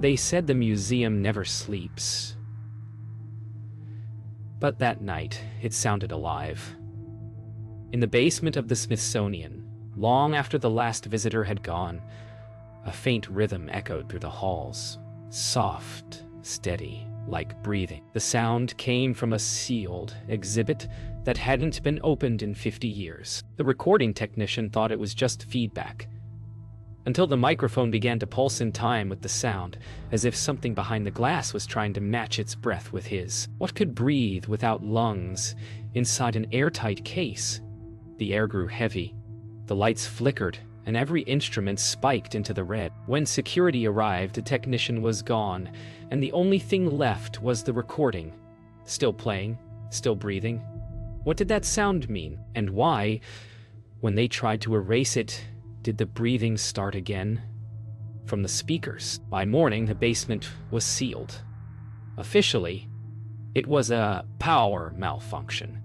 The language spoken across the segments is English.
They said the museum never sleeps. But that night, it sounded alive. In the basement of the Smithsonian, long after the last visitor had gone, a faint rhythm echoed through the halls. Soft, steady, like breathing. The sound came from a sealed exhibit that hadn't been opened in 50 years. The recording technician thought it was just feedback, until the microphone began to pulse in time with the sound, as if something behind the glass was trying to match its breath with his. What could breathe without lungs inside an airtight case? The air grew heavy, the lights flickered, and every instrument spiked into the red. When security arrived, the technician was gone, and the only thing left was the recording. Still playing, still breathing. What did that sound mean? And why, when they tried to erase it, did the breathing start again? From the speakers. By morning, the basement was sealed. Officially, it was a power malfunction.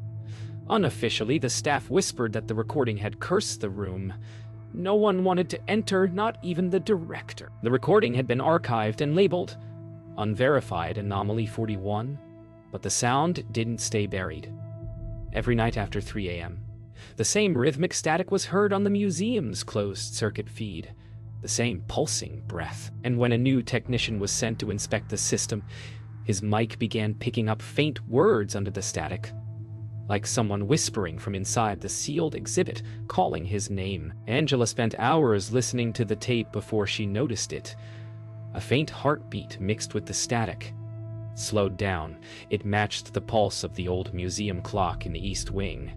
Unofficially, the staff whispered that the recording had cursed the room. No one wanted to enter, not even the director. The recording had been archived and labeled Unverified Anomaly 41, but the sound didn't stay buried. Every night after 3 a.m., the same rhythmic static was heard on the museum's closed-circuit feed, the same pulsing breath. And when a new technician was sent to inspect the system, his mic began picking up faint words under the static, like someone whispering from inside the sealed exhibit, calling his name. Angela spent hours listening to the tape before she noticed it. A faint heartbeat mixed with the static. Slowed down, it matched the pulse of the old museum clock in the East Wing,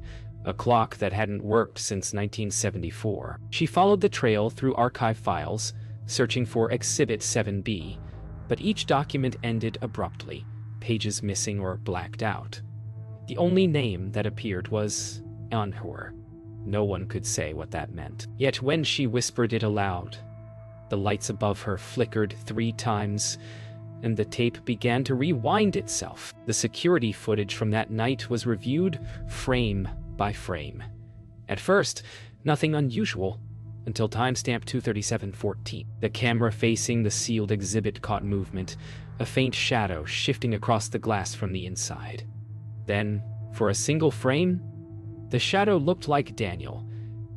a clock that hadn't worked since 1974. She followed the trail through archive files, searching for Exhibit 7B, but each document ended abruptly, pages missing or blacked out. The only name that appeared was Anhur. No one could say what that meant. Yet when she whispered it aloud, the lights above her flickered 3 times, and the tape began to rewind itself. The security footage from that night was reviewed frame by frame. At first, nothing unusual, until timestamp 237:14. The camera facing the sealed exhibit caught movement, a faint shadow shifting across the glass from the inside. Then, for a single frame, the shadow looked like Daniel,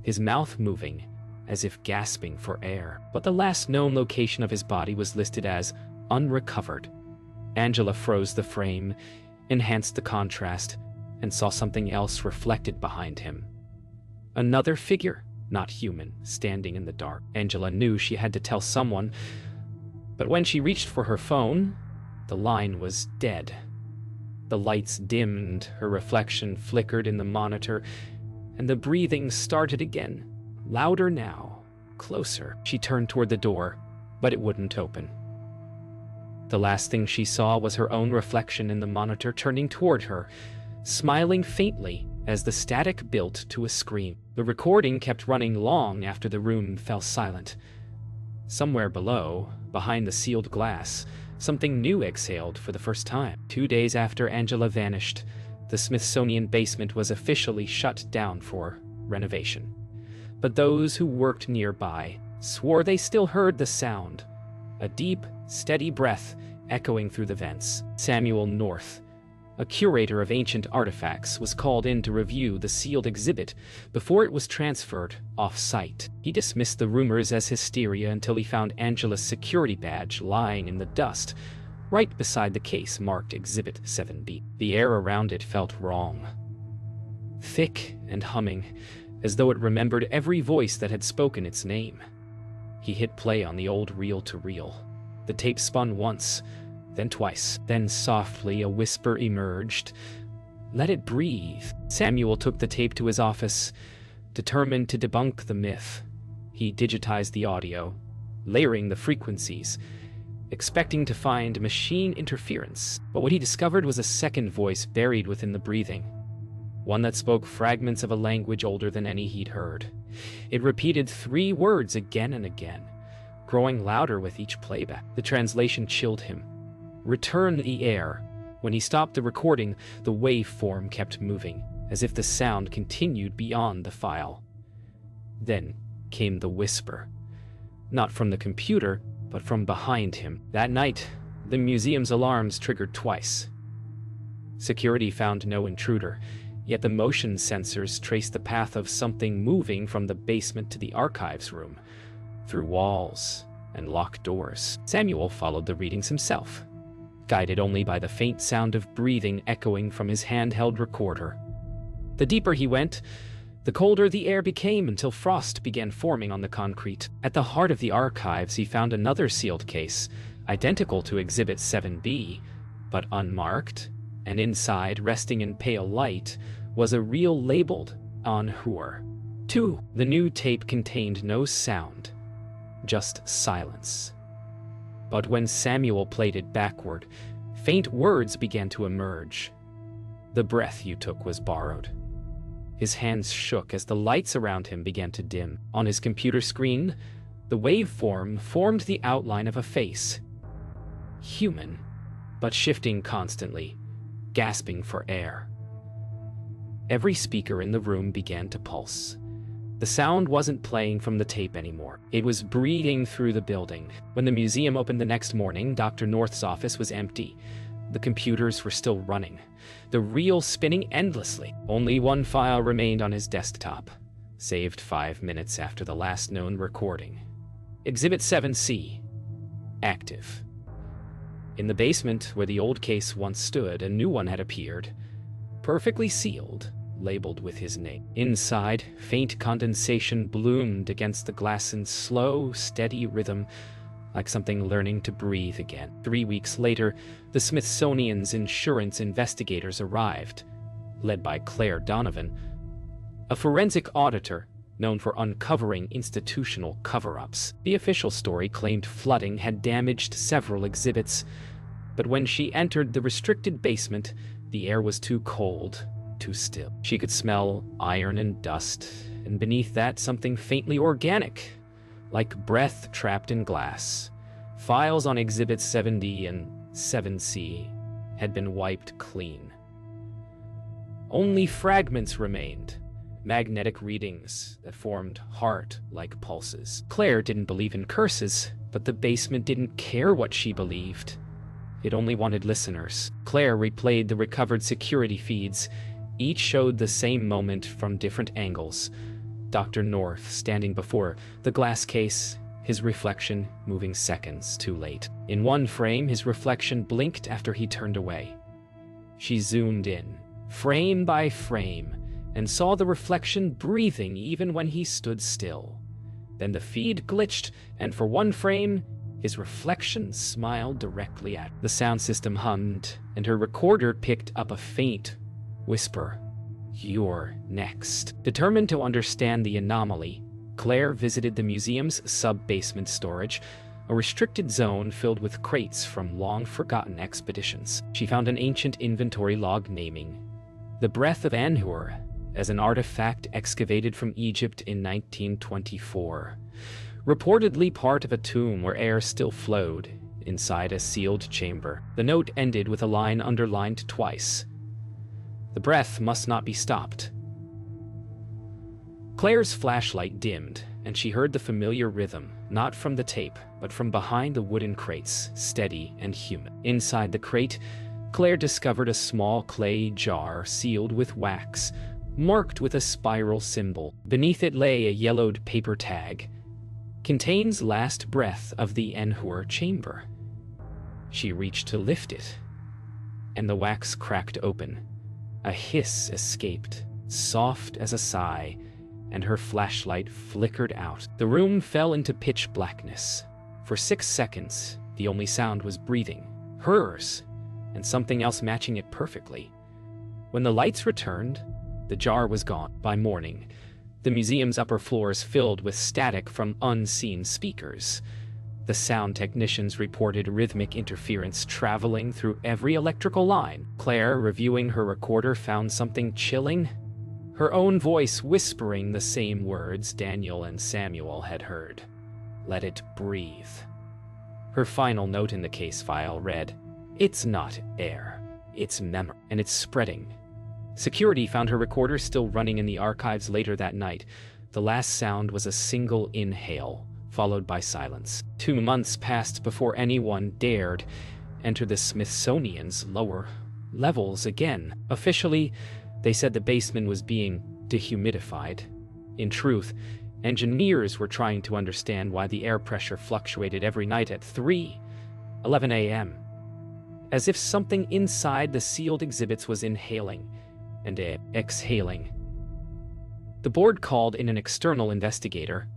his mouth moving, as if gasping for air. But the last known location of his body was listed as unrecovered. Angela froze the frame, enhanced the contrast, and saw something else reflected behind him. Another figure, not human, standing in the dark. Angela knew she had to tell someone, but when she reached for her phone, the line was dead. The lights dimmed, her reflection flickered in the monitor, and the breathing started again, louder now, closer. She turned toward the door, but it wouldn't open. The last thing she saw was her own reflection in the monitor turning toward her, smiling faintly as the static built to a scream. The recording kept running long after the room fell silent. Somewhere below, behind the sealed glass, something new exhaled for the first time. 2 days after Angela vanished, the Smithsonian basement was officially shut down for renovation. But those who worked nearby swore they still heard the sound, a deep, steady breath echoing through the vents. Samuel North, a curator of ancient artifacts, was called in to review the sealed exhibit before it was transferred off-site. He dismissed the rumors as hysteria until he found Angela's security badge lying in the dust, right beside the case marked Exhibit 7B. The air around it felt wrong. Thick and humming, as though it remembered every voice that had spoken its name. He hit play on the old reel-to-reel. The tape spun once, then twice. Then softly a whisper emerged. Let it breathe. Samuel took the tape to his office, determined to debunk the myth. He digitized the audio, layering the frequencies, expecting to find machine interference. But what he discovered was a second voice buried within the breathing, one that spoke fragments of a language older than any he'd heard. It repeated 3 words again and again, growing louder with each playback. The translation chilled him. Return the air. When he stopped the recording, the waveform kept moving, as if the sound continued beyond the file. Then came the whisper. Not from the computer, but from behind him. That night, the museum's alarms triggered twice. Security found no intruder, yet the motion sensors traced the path of something moving from the basement to the archives room, through walls and locked doors. Samuel followed the readings himself, guided only by the faint sound of breathing echoing from his handheld recorder. The deeper he went, the colder the air became until frost began forming on the concrete. At the heart of the archives, he found another sealed case, identical to Exhibit 7B, but unmarked, and inside, resting in pale light, was a reel labeled Anhur 2. The new tape contained no sound, just silence. But when Samuel played it backward, faint words began to emerge. The breath you took was borrowed. His hands shook as the lights around him began to dim. On his computer screen, the waveform formed the outline of a face. Human, but shifting constantly, gasping for air. Every speaker in the room began to pulse. The sound wasn't playing from the tape anymore. It was breathing through the building. When the museum opened the next morning, Dr. North's office was empty. The computers were still running, the reel spinning endlessly. Only one file remained on his desktop, saved 5 minutes after the last known recording. Exhibit 7C, active. In the basement where the old case once stood, a new one had appeared, perfectly sealed, labeled with his name. Inside, faint condensation bloomed against the glass in slow, steady rhythm, like something learning to breathe again. 3 weeks later, the Smithsonian's insurance investigators arrived, led by Claire Donovan, a forensic auditor known for uncovering institutional cover-ups. The official story claimed flooding had damaged several exhibits, but when she entered the restricted basement, the air was too cold, too still. She could smell iron and dust, and beneath that something faintly organic, like breath trapped in glass. Files on Exhibits 7D and 7C had been wiped clean. Only fragments remained, magnetic readings that formed heart-like pulses. Claire didn't believe in curses, but the basement didn't care what she believed. It only wanted listeners. Claire replayed the recovered security feeds. Each showed the same moment from different angles. Dr. North standing before the glass case, his reflection moving seconds too late. In one frame, his reflection blinked after he turned away. She zoomed in, frame by frame, and saw the reflection breathing even when he stood still. Then the feed glitched, and for one frame, his reflection smiled directly at her. The sound system hummed, and her recorder picked up a faint whisper. "You're next." Determined to understand the anomaly, Claire visited the museum's sub-basement storage, a restricted zone filled with crates from long-forgotten expeditions. She found an ancient inventory log naming the Breath of Anhur as an artifact excavated from Egypt in 1924, reportedly part of a tomb where air still flowed inside a sealed chamber. The note ended with a line underlined twice. "The breath must not be stopped." Claire's flashlight dimmed, and she heard the familiar rhythm, not from the tape, but from behind the wooden crates, steady and human. Inside the crate, Claire discovered a small clay jar sealed with wax, marked with a spiral symbol. Beneath it lay a yellowed paper tag. "Contains last breath of the Anhur chamber." She reached to lift it, and the wax cracked open. A hiss escaped, soft as a sigh, and her flashlight flickered out. The room fell into pitch blackness. For 6 seconds, the only sound was breathing, hers, and something else matching it perfectly. When the lights returned, the jar was gone. By morning, the museum's upper floors filled with static from unseen speakers. The sound technicians reported rhythmic interference traveling through every electrical line. Claire, reviewing her recorder, found something chilling. Her own voice whispering the same words Daniel and Samuel had heard. "Let it breathe." Her final note in the case file read, "It's not air, it's memory, and it's spreading." Security found her recorder still running in the archives later that night. The last sound was a single inhale followed by silence. 2 months passed before anyone dared enter the Smithsonian's lower levels again. Officially, they said the basement was being dehumidified. In truth, engineers were trying to understand why the air pressure fluctuated every night at 3:11 a.m., as if something inside the sealed exhibits was inhaling and exhaling. The board called in an external investigator,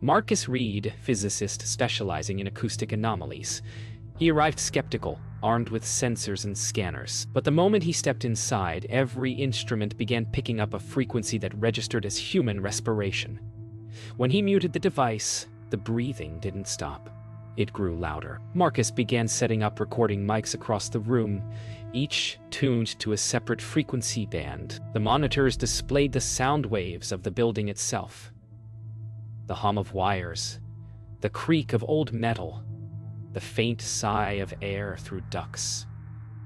Marcus Reed, physicist specializing in acoustic anomalies. He arrived skeptical, armed with sensors and scanners. But the moment he stepped inside, every instrument began picking up a frequency that registered as human respiration. When he muted the device, the breathing didn't stop. It grew louder. Marcus began setting up recording mics across the room, each tuned to a separate frequency band. The monitors displayed the sound waves of the building itself. The hum of wires, the creak of old metal, the faint sigh of air through ducts.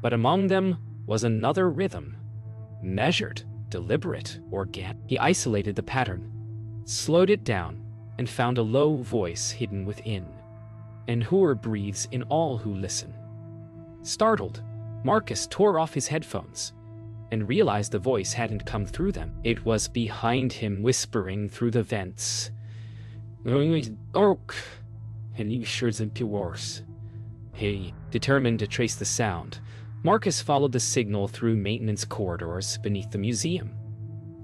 But among them was another rhythm, measured, deliberate, organic. He isolated the pattern, slowed it down, and found a low voice hidden within. And whoever breathes in all who listen. Startled, Marcus tore off his headphones and realized the voice hadn't come through them. It was behind him, whispering through the vents. "Orc, and you sure worse." He, determined to trace the sound, Marcus followed the signal through maintenance corridors beneath the museum.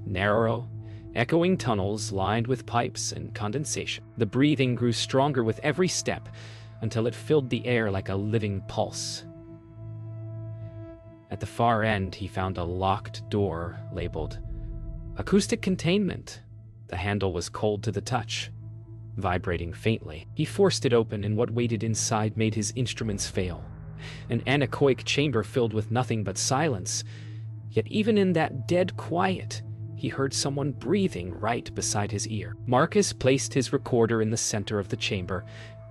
Narrow, echoing tunnels lined with pipes and condensation. The breathing grew stronger with every step until it filled the air like a living pulse. At the far end, he found a locked door labeled Acoustic Containment. The handle was cold to the touch, vibrating faintly. He forced it open, and what waited inside made his instruments fail. An anechoic chamber filled with nothing but silence. Yet even in that dead quiet, he heard someone breathing right beside his ear. Marcus placed his recorder in the center of the chamber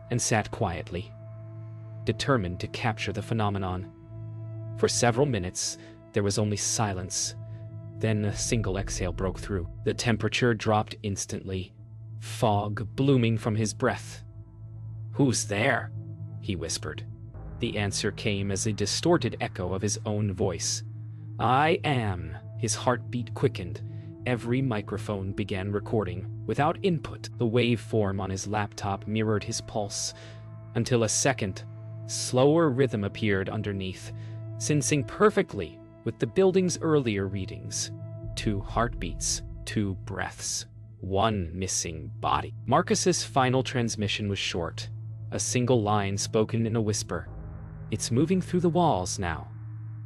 and sat quietly, determined to capture the phenomenon. For several minutes, there was only silence. Then a single exhale broke through. The temperature dropped instantly, fog blooming from his breath. "Who's there?" he whispered. The answer came as a distorted echo of his own voice. "I am." His heartbeat quickened. Every microphone began recording, without input. The waveform on his laptop mirrored his pulse, until a second, slower rhythm appeared underneath, syncing perfectly with the building's earlier readings. 2 heartbeats, 2 breaths, 1 missing body. Marcus's final transmission was short, a single line spoken in a whisper. "It's moving through the walls now."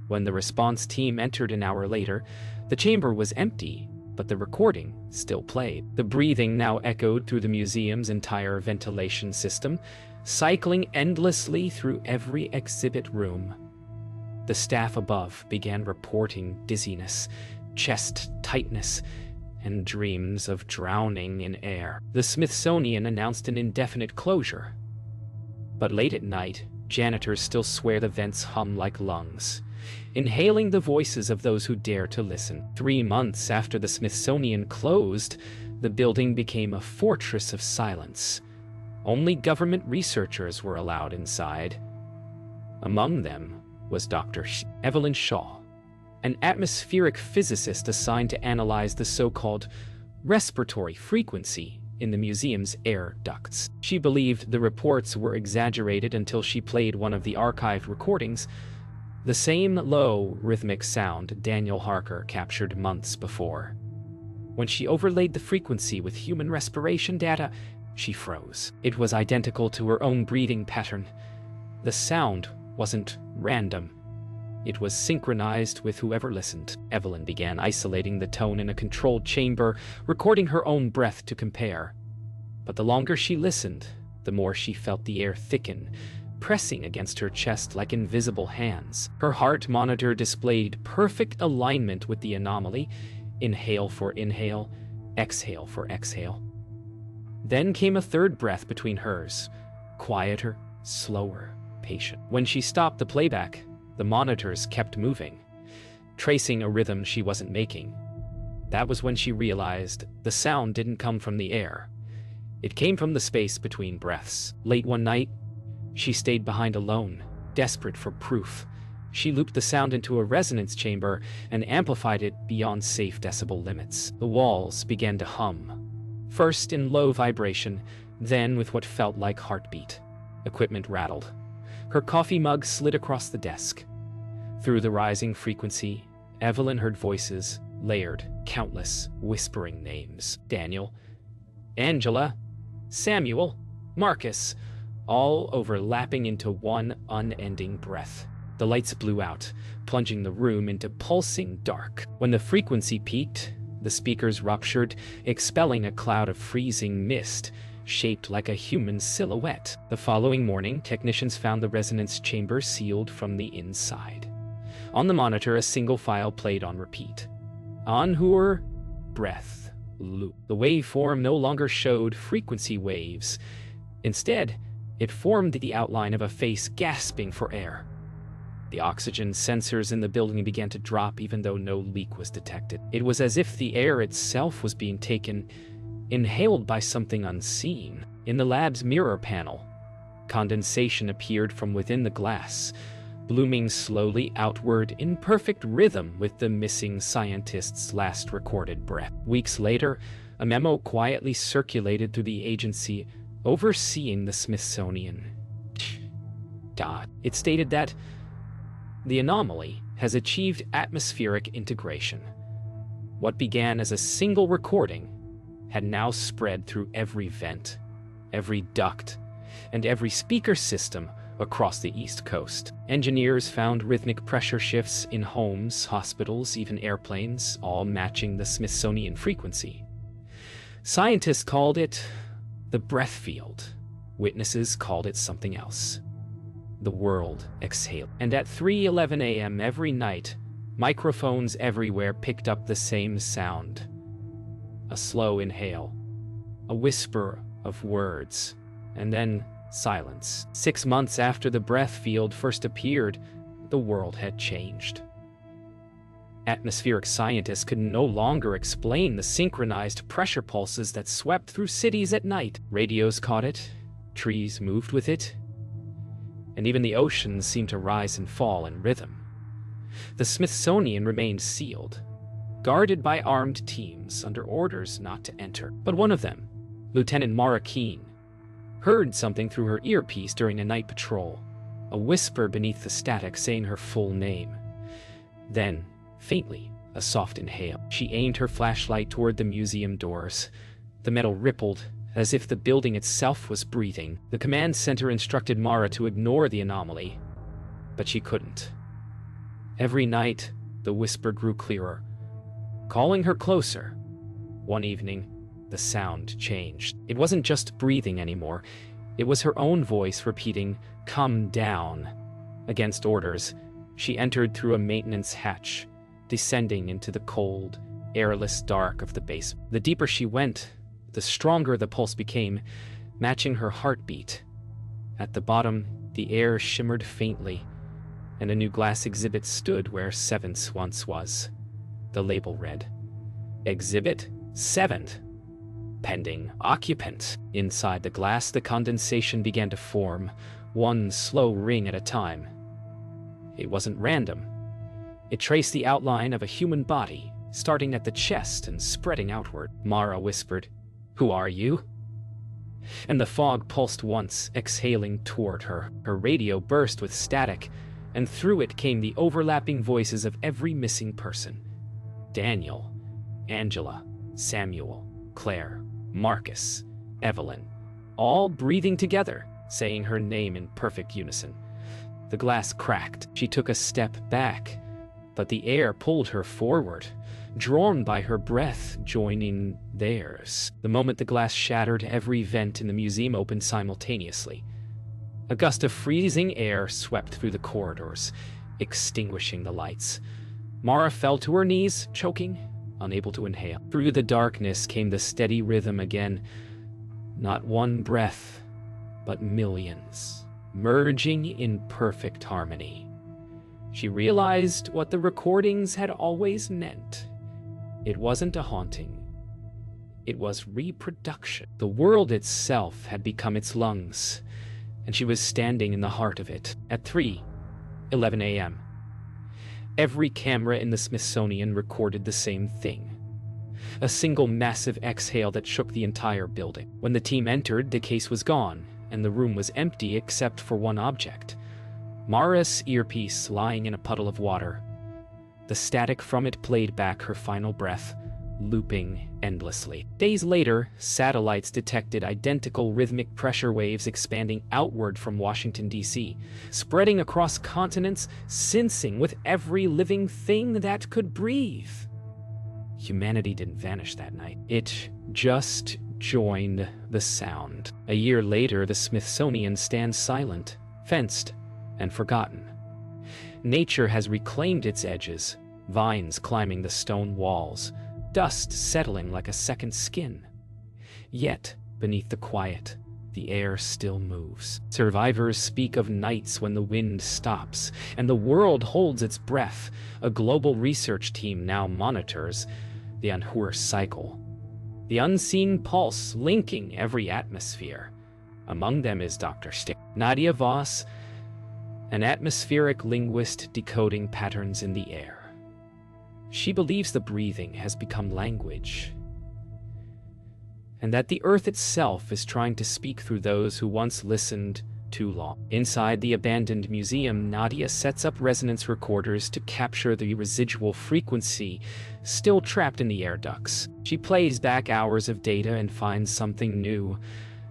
When the response team entered an hour later, the chamber was empty, but the recording still played. The breathing now echoed through the museum's entire ventilation system, cycling endlessly through every exhibit room. The staff above began reporting dizziness, chest tightness, and dreams of drowning in air. The Smithsonian announced an indefinite closure. But late at night, janitors still swear the vents hum like lungs, inhaling the voices of those who dare to listen. 3 months after the Smithsonian closed, the building became a fortress of silence. Only government researchers were allowed inside. Among them was Dr. Evelyn Shaw, an atmospheric physicist assigned to analyze the so-called respiratory frequency in the museum's air ducts. She believed the reports were exaggerated until she played one of the archived recordings, the same low, rhythmic sound Daniel Harker captured months before. When she overlaid the frequency with human respiration data, she froze. It was identical to her own breathing pattern. The sound wasn't random. It was synchronized with whoever listened. Evelyn began isolating the tone in a controlled chamber, recording her own breath to compare. But the longer she listened, the more she felt the air thicken, pressing against her chest like invisible hands. Her heart monitor displayed perfect alignment with the anomaly, inhale for inhale, exhale for exhale. Then came a third breath between hers, quieter, slower, patient. When she stopped the playback, the monitors kept moving, tracing a rhythm she wasn't making. That was when she realized the sound didn't come from the air. It came from the space between breaths. Late one night, she stayed behind alone, desperate for proof. She looped the sound into a resonance chamber and amplified it beyond safe decibel limits. The walls began to hum, first in low vibration, then with what felt like heartbeat. Equipment rattled. Her coffee mug slid across the desk. Through the rising frequency, Evelyn heard voices, layered, countless, whispering names. Daniel, Angela, Samuel, Marcus, all overlapping into one unending breath. The lights blew out, plunging the room into pulsing dark. When the frequency peaked, the speakers ruptured, expelling a cloud of freezing mist, shaped like a human silhouette. The following morning, technicians found the resonance chamber sealed from the inside. On the monitor, a single file played on repeat. Anhur, breath, loop. The waveform no longer showed frequency waves. Instead, it formed the outline of a face gasping for air. The oxygen sensors in the building began to drop even though no leak was detected. It was as if the air itself was being inhaled by something unseen. In the lab's mirror panel, condensation appeared from within the glass, blooming slowly outward in perfect rhythm with the missing scientist's last recorded breath. Weeks later, a memo quietly circulated through the agency overseeing the Smithsonian. It stated that the anomaly has achieved atmospheric integration. What began as a single recording had now spread through every vent, every duct, and every speaker system across the East Coast. Engineers found rhythmic pressure shifts in homes, hospitals, even airplanes, all matching the Smithsonian frequency. Scientists called it the breath field. Witnesses called it something else. The world exhaled. And at 3:11 a.m. every night, microphones everywhere picked up the same sound. A slow inhale, a whisper of words, and then silence. 6 months after the breath field first appeared, the world had changed. Atmospheric scientists could no longer explain the synchronized pressure pulses that swept through cities at night. Radios caught it, trees moved with it, and even the oceans seemed to rise and fall in rhythm. The Smithsonian remained sealed, guarded by armed teams under orders not to enter. But one of them, Lieutenant Mara Keene, heard something through her earpiece during a night patrol, a whisper beneath the static saying her full name. Then, faintly, a soft inhale. She aimed her flashlight toward the museum doors. The metal rippled, as if the building itself was breathing. The command center instructed Mara to ignore the anomaly, but she couldn't. Every night, the whisper grew clearer, calling her closer. One evening, the sound changed. It wasn't just breathing anymore. It was her own voice repeating, "Come down." Against orders, she entered through a maintenance hatch, descending into the cold, airless dark of the base. The deeper she went, the stronger the pulse became, matching her heartbeat. At the bottom, the air shimmered faintly, and a new glass exhibit stood where Seventh once was. The label read, "Exhibit 7. Pending occupant." Inside the glass, the condensation began to form, one slow ring at a time. It wasn't random. It traced the outline of a human body, starting at the chest and spreading outward. Mara whispered, "Who are you?" And the fog pulsed once, exhaling toward her. Her radio burst with static, and through it came the overlapping voices of every missing person. Daniel, Angela, Samuel, Claire, Marcus, Evelyn, all breathing together, saying her name in perfect unison. The glass cracked. She took a step back, but the air pulled her forward, drawn by her breath joining theirs. The moment the glass shattered, every vent in the museum opened simultaneously. A gust of freezing air swept through the corridors, extinguishing the lights. Mara fell to her knees, choking, unable to inhale. Through the darkness came the steady rhythm again. Not one breath, but millions, merging in perfect harmony. She realized what the recordings had always meant. It wasn't a haunting. It was reproduction. The world itself had become its lungs, and she was standing in the heart of it at 3:11 a.m. Every camera in the Smithsonian recorded the same thing. A single massive exhale that shook the entire building. When the team entered, the case was gone, and the room was empty except for one object. Mara's earpiece lying in a puddle of water. The static from it played back her final breath, looping endlessly. Days later, satellites detected identical rhythmic pressure waves expanding outward from Washington, D.C., spreading across continents, sensing with every living thing that could breathe. Humanity didn't vanish that night. It just joined the sound. A year later, the Smithsonian stands silent, fenced, and forgotten. Nature has reclaimed its edges, vines climbing the stone walls, dust settling like a second skin. Yet, beneath the quiet, the air still moves. Survivors speak of nights when the wind stops, and the world holds its breath. A global research team now monitors the Unhur cycle, the unseen pulse linking every atmosphere. Among them is Dr. Nadia Voss, an atmospheric linguist decoding patterns in the air. She believes the breathing has become language, and that the earth itself is trying to speak through those who once listened too long. Inside the abandoned museum, Nadia sets up resonance recorders to capture the residual frequency still trapped in the air ducts. She plays back hours of data and finds something new.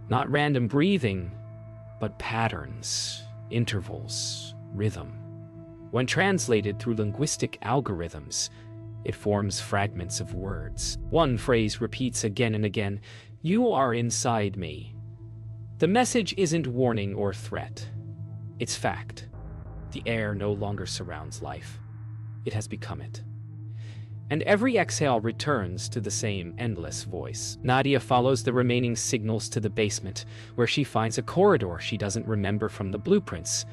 Not random breathing, but patterns, intervals, rhythm. When translated through linguistic algorithms, it forms fragments of words. One phrase repeats again and again, "You are inside me." The message isn't warning or threat. It's fact. The air no longer surrounds life. It has become it. And every exhale returns to the same endless voice. Nadia follows the remaining signals to the basement, where she finds a corridor she doesn't remember from the blueprints,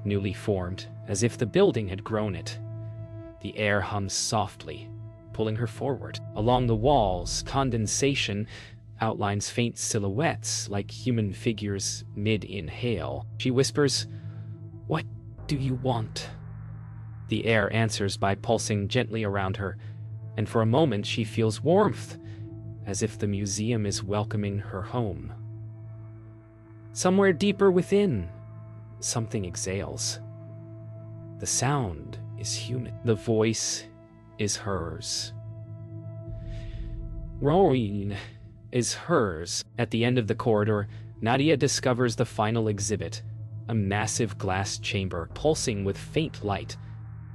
newly formed, as if the building had grown it. The air hums softly, pulling her forward. Along the walls, condensation outlines faint silhouettes like human figures mid-inhale. She whispers, "What do you want?" The air answers by pulsing gently around her, and for a moment she feels warmth, as if the museum is welcoming her home. Somewhere deeper within, something exhales. The sound is human. The voice is hers. Roaring is hers. At the end of the corridor, Nadia discovers the final exhibit, a massive glass chamber pulsing with faint light.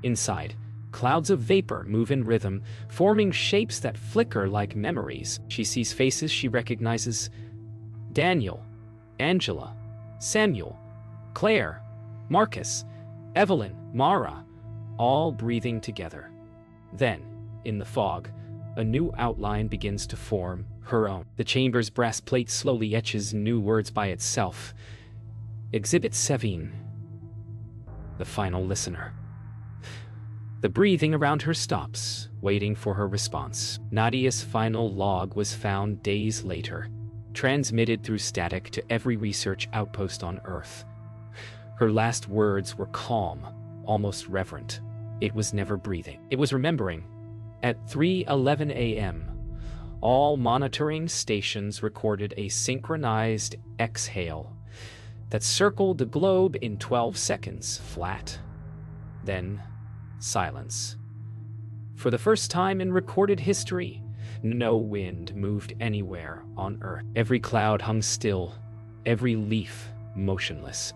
Inside, clouds of vapor move in rhythm, forming shapes that flicker like memories. She sees faces she recognizes: Daniel, Angela, Samuel, Claire, Marcus, Evelyn, Mara, all breathing together. Then, in the fog, a new outline begins to form, her own. The chamber's brass plate slowly etches new words by itself. Exhibit 7. The final listener. The breathing around her stops, waiting for her response. Nadia's final log was found days later, transmitted through static to every research outpost on Earth. Her last words were calm, almost reverent. It was never breathing. It was remembering. At 3:11 a.m., all monitoring stations recorded a synchronized exhale that circled the globe in 12 seconds flat. Then, silence. For the first time in recorded history, no wind moved anywhere on Earth. Every cloud hung still, every leaf motionless.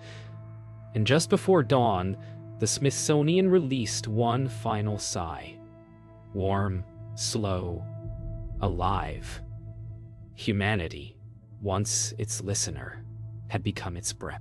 And just before dawn, the Smithsonian released one final sigh. Warm, slow, alive. Humanity, once its listener, had become its breath.